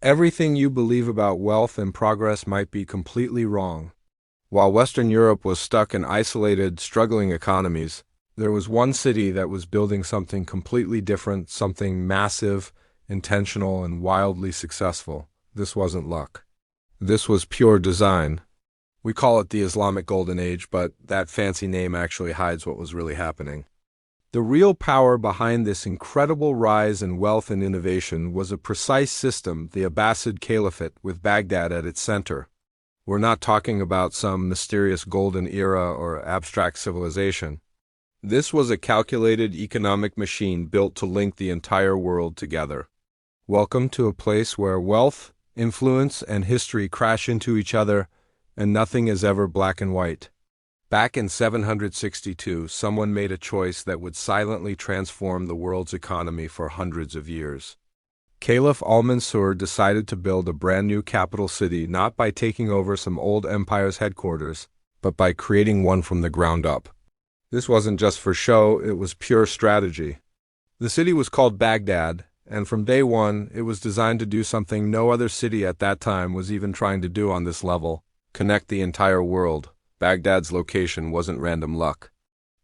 Everything you believe about wealth and progress might be completely wrong. While Western Europe was stuck in isolated, struggling economies, there was one city that was building something completely different, something massive, intentional, and wildly successful. This wasn't luck. This was pure design. We call it the Islamic Golden Age, but that fancy name actually hides what was really happening. The real power behind this incredible rise in wealth and innovation was a precise system, the Abbasid Caliphate, with Baghdad at its center. We're not talking about some mysterious golden era or abstract civilization. This was a calculated economic machine built to link the entire world together. Welcome to a place where wealth, influence, and history crash into each other, and nothing is ever black and white. Back in 762, someone made a choice that would silently transform the world's economy for hundreds of years. Caliph al-Mansur decided to build a brand new capital city not by taking over some old empire's headquarters, but by creating one from the ground up. This wasn't just for show, it was pure strategy. The city was called Baghdad, and from day one, it was designed to do something no other city at that time was even trying to do on this level: connect the entire world. Baghdad's location wasn't random luck.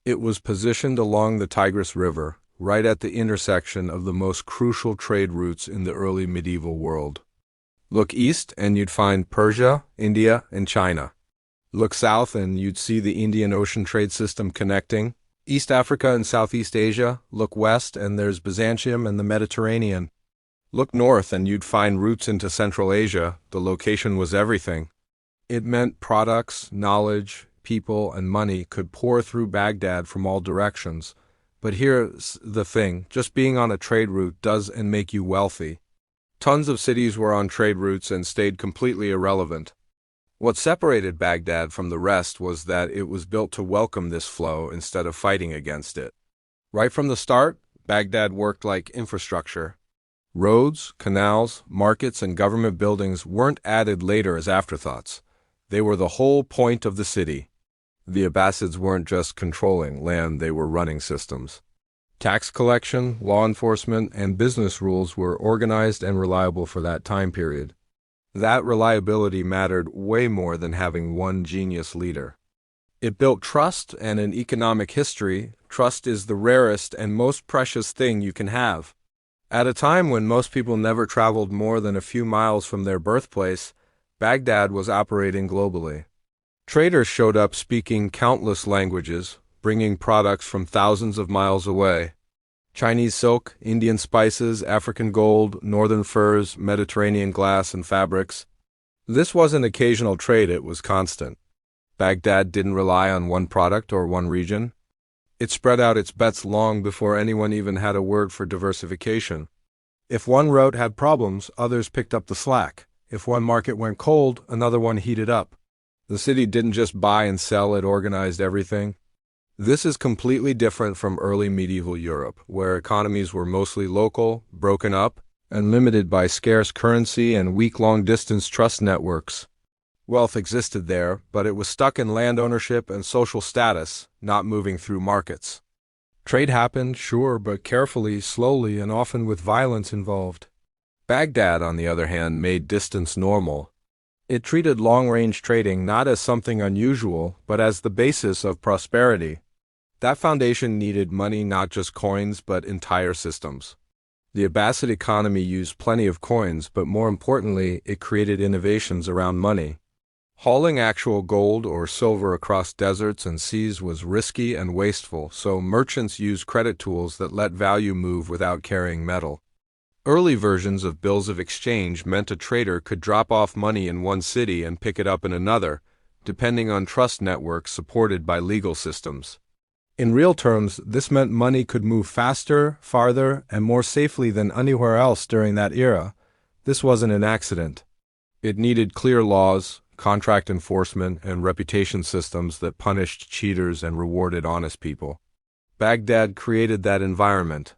It was positioned along the Tigris River, right at the intersection of the most crucial trade routes in the early medieval world. Look east and you'd find Persia, India, and China. Look south and you'd see the Indian Ocean trade system connecting East Africa and Southeast Asia. Look west and there's Byzantium and the Mediterranean. Look north and you'd find routes into Central Asia. The location was everything. It meant products, knowledge, people, and money could pour through Baghdad from all directions. But here's the thing, just being on a trade route doesn't make you wealthy. Tons of cities were on trade routes and stayed completely irrelevant. What separated Baghdad from the rest was that it was built to welcome this flow instead of fighting against it. Right from the start, Baghdad worked like infrastructure. Roads, canals, markets, and government buildings weren't added later as afterthoughts. They were the whole point of the city. The Abbasids weren't just controlling land, they were running systems. Tax collection, law enforcement, and business rules were organized and reliable for that time period. That reliability mattered way more than having one genius leader. It built trust and an economic history. Trust is the rarest and most precious thing you can have. At a time when most people never traveled more than a few miles from their birthplace, Baghdad was operating globally. Traders showed up speaking countless languages, bringing products from thousands of miles away. Chinese silk, Indian spices, African gold, northern furs, Mediterranean glass and fabrics. This wasn't occasional trade, it was constant. Baghdad didn't rely on one product or one region. It spread out its bets long before anyone even had a word for diversification. If one route had problems, others picked up the slack. If one market went cold, another one heated up. The city didn't just buy and sell, it organized everything. This is completely different from early medieval Europe, where economies were mostly local, broken up, and limited by scarce currency and weak long-distance trust networks. Wealth existed there, but it was stuck in land ownership and social status, not moving through markets. Trade happened, sure, but carefully, slowly, and often with violence involved. Baghdad, on the other hand, made distance normal. It treated long-range trading not as something unusual, but as the basis of prosperity. That foundation needed money, not just coins, but entire systems. The Abbasid economy used plenty of coins, but more importantly, it created innovations around money. Hauling actual gold or silver across deserts and seas was risky and wasteful, so merchants used credit tools that let value move without carrying metal. Early versions of bills of exchange meant a trader could drop off money in one city and pick it up in another, depending on trust networks supported by legal systems. In real terms, this meant money could move faster, farther, and more safely than anywhere else during that era. This wasn't an accident. It needed clear laws, contract enforcement, and reputation systems that punished cheaters and rewarded honest people. Baghdad created that environment.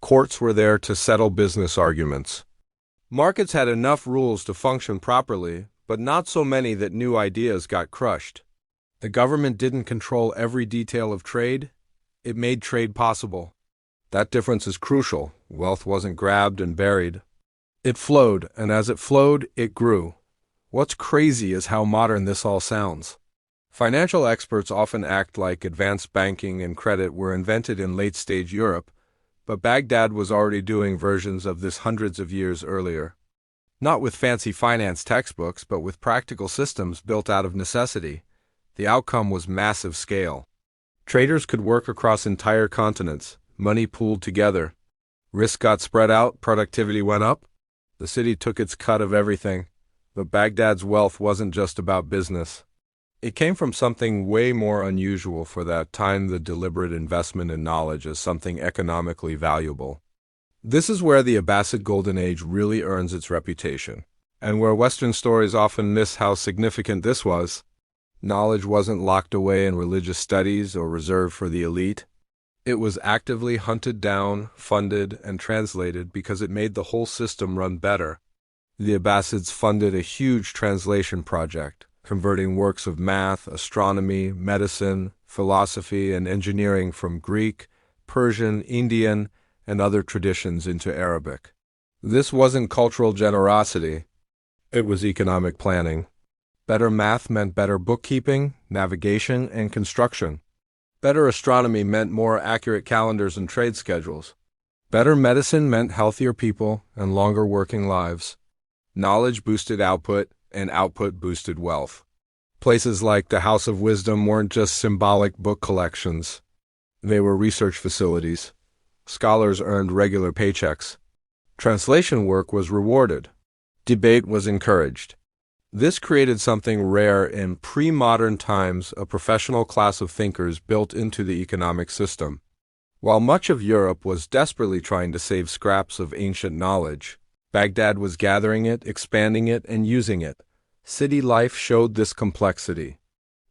Courts were there to settle business arguments. Markets had enough rules to function properly, but not so many that new ideas got crushed. The government didn't control every detail of trade. It made trade possible. That difference is crucial. Wealth wasn't grabbed and buried. It flowed, and as it flowed, it grew. What's crazy is how modern this all sounds. Financial experts often act like advanced banking and credit were invented in late-stage Europe, but Baghdad was already doing versions of this hundreds of years earlier. Not with fancy finance textbooks, but with practical systems built out of necessity. The outcome was massive scale. Traders could work across entire continents, money pooled together. Risk got spread out, productivity went up. The city took its cut of everything, but Baghdad's wealth wasn't just about business. It came from something way more unusual for that time: the deliberate investment in knowledge as something economically valuable. This is where the Abbasid Golden Age really earns its reputation, and where Western stories often miss how significant this was. Knowledge wasn't locked away in religious studies or reserved for the elite. It was actively hunted down, funded, and translated because it made the whole system run better. The Abbasids funded a huge translation project, converting works of math, astronomy, medicine, philosophy, and engineering from Greek, Persian, Indian, and other traditions into Arabic. This wasn't cultural generosity. It was economic planning. Better math meant better bookkeeping, navigation, and construction. Better astronomy meant more accurate calendars and trade schedules. Better medicine meant healthier people and longer working lives. Knowledge boosted output, and output boosted wealth. Places like the House of Wisdom weren't just symbolic book collections. They were research facilities. Scholars earned regular paychecks. Translation work was rewarded. Debate was encouraged. This created something rare in pre-modern times: a professional class of thinkers built into the economic system. While much of Europe was desperately trying to save scraps of ancient knowledge, Baghdad was gathering it, expanding it, and using it. City life showed this complexity.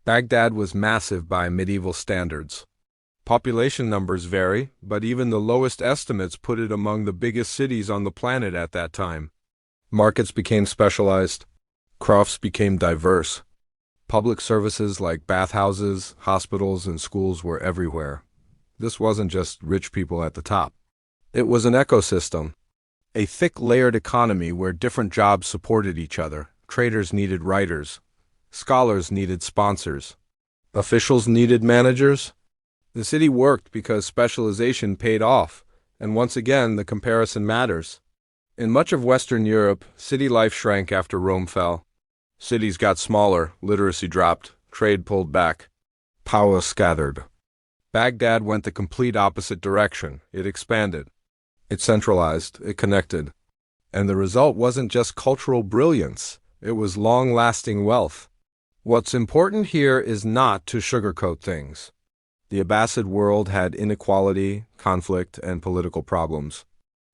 Baghdad was massive by medieval standards. Population numbers vary, but even the lowest estimates put it among the biggest cities on the planet at that time. Markets became specialized. Crafts became diverse. Public services like bathhouses, hospitals, and schools were everywhere. This wasn't just rich people at the top. It was an ecosystem, a thick layered economy where different jobs supported each other. Traders needed writers. Scholars needed sponsors. Officials needed managers. The city worked because specialization paid off, and once again the comparison matters. In much of Western Europe, city life shrank after Rome fell. Cities got smaller, literacy dropped, trade pulled back. Power scattered. Baghdad went the complete opposite direction. It expanded. It centralized. It connected. And the result wasn't just cultural brilliance. It was long-lasting wealth. What's important here is not to sugarcoat things. The Abbasid world had inequality, conflict, and political problems.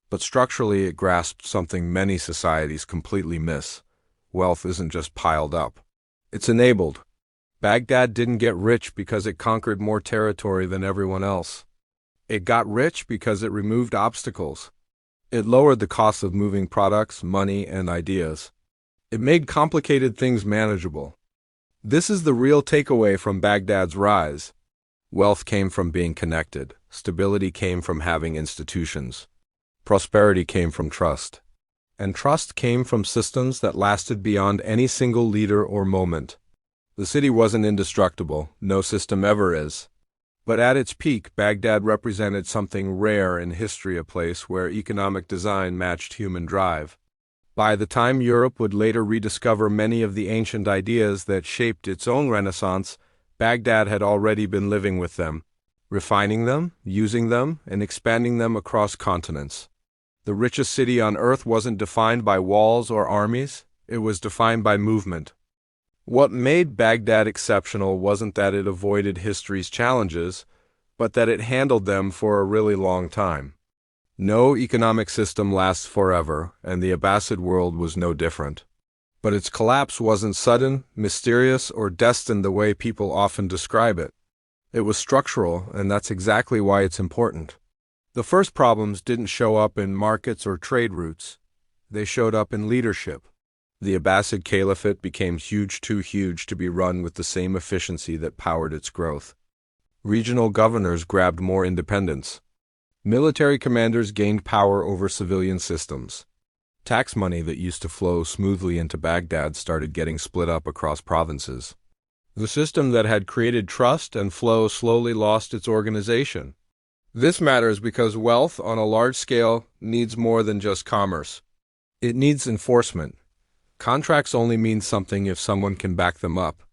But structurally it grasped something many societies completely miss. Wealth isn't just piled up. It's enabled. Baghdad didn't get rich because it conquered more territory than everyone else. It got rich because it removed obstacles. It lowered the cost of moving products, money, and ideas. It made complicated things manageable. This is the real takeaway from Baghdad's rise. Wealth came from being connected. Stability came from having institutions. Prosperity came from trust. And trust came from systems that lasted beyond any single leader or moment. The city wasn't indestructible. No system ever is. But at its peak, Baghdad represented something rare in history: a place where economic design matched human drive. By the time Europe would later rediscover many of the ancient ideas that shaped its own renaissance, Baghdad had already been living with them, refining them, using them, and expanding them across continents. The richest city on earth wasn't defined by walls or armies. It was defined by movement. What made Baghdad exceptional wasn't that it avoided history's challenges, but that it handled them for a really long time. No economic system lasts forever, and the Abbasid world was no different. But its collapse wasn't sudden, mysterious, or destined the way people often describe it. It was structural, and that's exactly why it's important. The first problems didn't show up in markets or trade routes. They showed up in leadership. The Abbasid Caliphate became too huge to be run with the same efficiency that powered its growth. Regional governors grabbed more independence. Military commanders gained power over civilian systems. Tax money that used to flow smoothly into Baghdad started getting split up across provinces. The system that had created trust and flow slowly lost its organization. This matters because wealth on a large scale needs more than just commerce. It needs enforcement. Contracts only mean something if someone can back them up.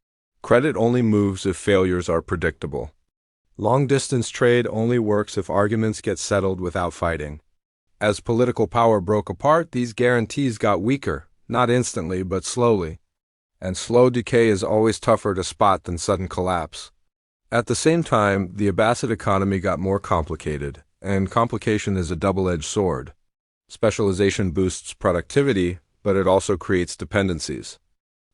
Credit only moves if failures are predictable. Long-distance trade only works if arguments get settled without fighting. As political power broke apart, these guarantees got weaker, not instantly, but slowly. And slow decay is always tougher to spot than sudden collapse. At the same time, the Abbasid economy got more complicated, and complication is a double-edged sword. Specialization boosts productivity, but it also creates dependencies.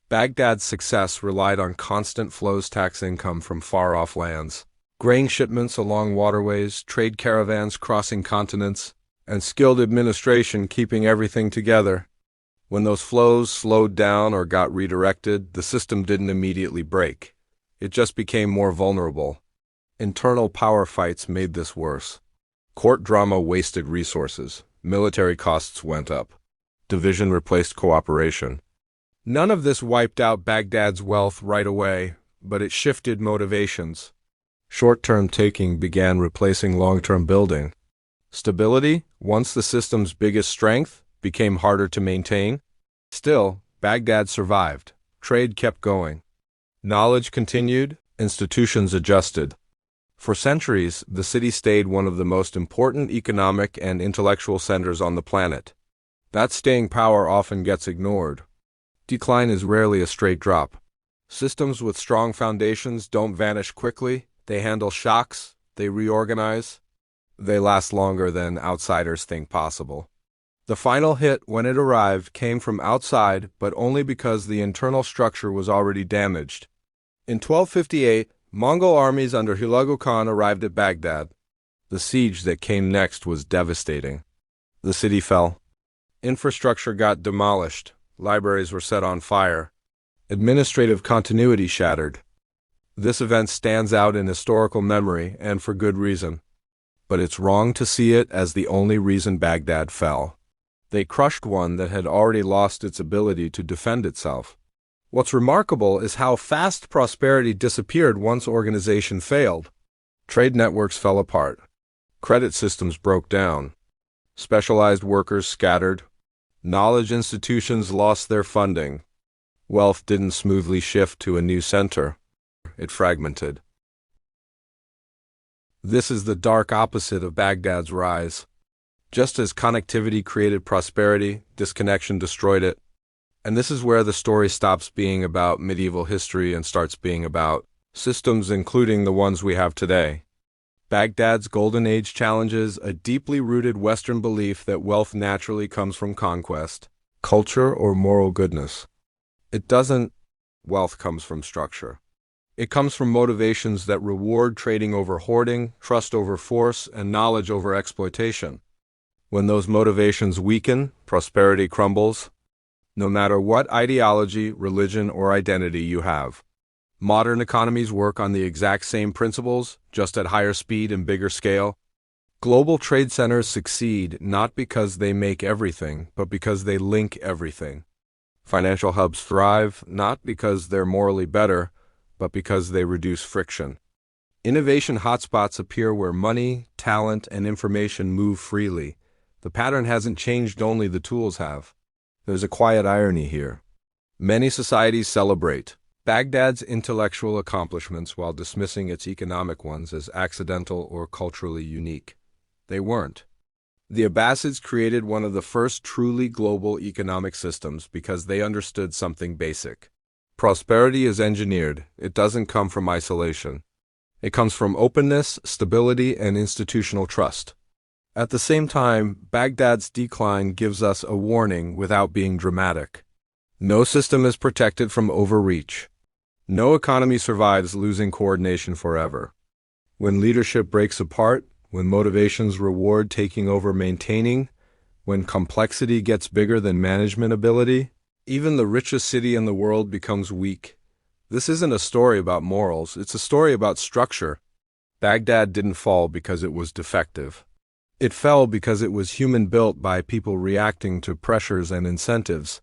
Baghdad's success relied on constant flows tax income from far-off lands, grain shipments along waterways, trade caravans crossing continents, and skilled administration keeping everything together. When those flows slowed down or got redirected, the system didn't immediately break. It just became more vulnerable. Internal power fights made this worse. Court drama wasted resources. Military costs went up. Division replaced cooperation. None of this wiped out Baghdad's wealth right away, but it shifted motivations. Short-term taking began replacing long-term building. Stability, once the system's biggest strength, became harder to maintain. Still, Baghdad survived. Trade kept going. Knowledge continued, institutions adjusted. For centuries, the city stayed one of the most important economic and intellectual centers on the planet. That staying power often gets ignored. Decline is rarely a straight drop. Systems with strong foundations don't vanish quickly. They handle shocks, they reorganize. They last longer than outsiders think possible. The final hit, when it arrived, came from outside, but only because the internal structure was already damaged. In 1258, Mongol armies under Hulagu Khan arrived at Baghdad. The siege that came next was devastating. The city fell. Infrastructure got demolished. Libraries were set on fire. Administrative continuity shattered. This event stands out in historical memory, and for good reason. But it's wrong to see it as the only reason Baghdad fell. They crushed one that had already lost its ability to defend itself. What's remarkable is how fast prosperity disappeared once organization failed. Trade networks fell apart. Credit systems broke down. Specialized workers scattered. Knowledge institutions lost their funding. Wealth didn't smoothly shift to a new center. It fragmented. This is the dark opposite of Baghdad's rise. Just as connectivity created prosperity, disconnection destroyed it. And this is where the story stops being about medieval history and starts being about systems, including the ones we have today. Baghdad's golden age challenges a deeply rooted Western belief that wealth naturally comes from conquest, culture, or moral goodness. It doesn't. Wealth comes from structure. It comes from motivations that reward trading over hoarding, trust over force, and knowledge over exploitation. When those motivations weaken, prosperity crumbles. No matter what ideology, religion, or identity you have. Modern economies work on the exact same principles, just at higher speed and bigger scale. Global trade centers succeed not because they make everything, but because they link everything. Financial hubs thrive not because they're morally better, but because they reduce friction. Innovation hotspots appear where money, talent, and information move freely. The pattern hasn't changed, only the tools have. There's a quiet irony here. Many societies celebrate Baghdad's intellectual accomplishments while dismissing its economic ones as accidental or culturally unique. They weren't. The Abbasids created one of the first truly global economic systems because they understood something basic. Prosperity is engineered. It doesn't come from isolation. It comes from openness, stability, and institutional trust. At the same time, Baghdad's decline gives us a warning without being dramatic. No system is protected from overreach. No economy survives losing coordination forever. When leadership breaks apart, when motivations reward taking over maintaining, when complexity gets bigger than management ability, even the richest city in the world becomes weak. This isn't a story about morals, it's a story about structure. Baghdad didn't fall because it was defective. It fell because it was human-built by people reacting to pressures and incentives.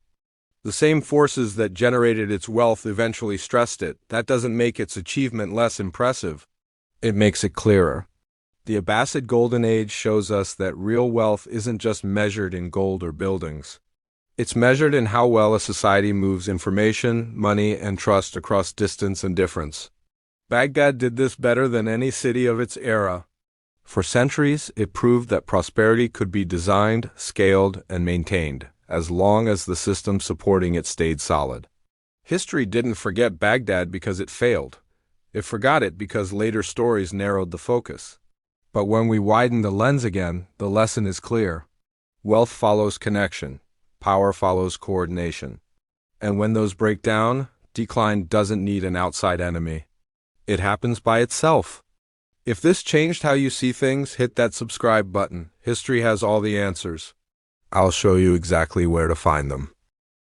The same forces that generated its wealth eventually stressed it. That doesn't make its achievement less impressive. It makes it clearer. The Abbasid Golden Age shows us that real wealth isn't just measured in gold or buildings. It's measured in how well a society moves information, money, and trust across distance and difference. Baghdad did this better than any city of its era. For centuries, it proved that prosperity could be designed, scaled, and maintained, as long as the system supporting it stayed solid. History didn't forget Baghdad because it failed. It forgot it because later stories narrowed the focus. But when we widen the lens again, the lesson is clear. Wealth follows connection. Power follows coordination. And when those break down, decline doesn't need an outside enemy. It happens by itself. If this changed how you see things, hit that subscribe button. History has all the answers. I'll show you exactly where to find them.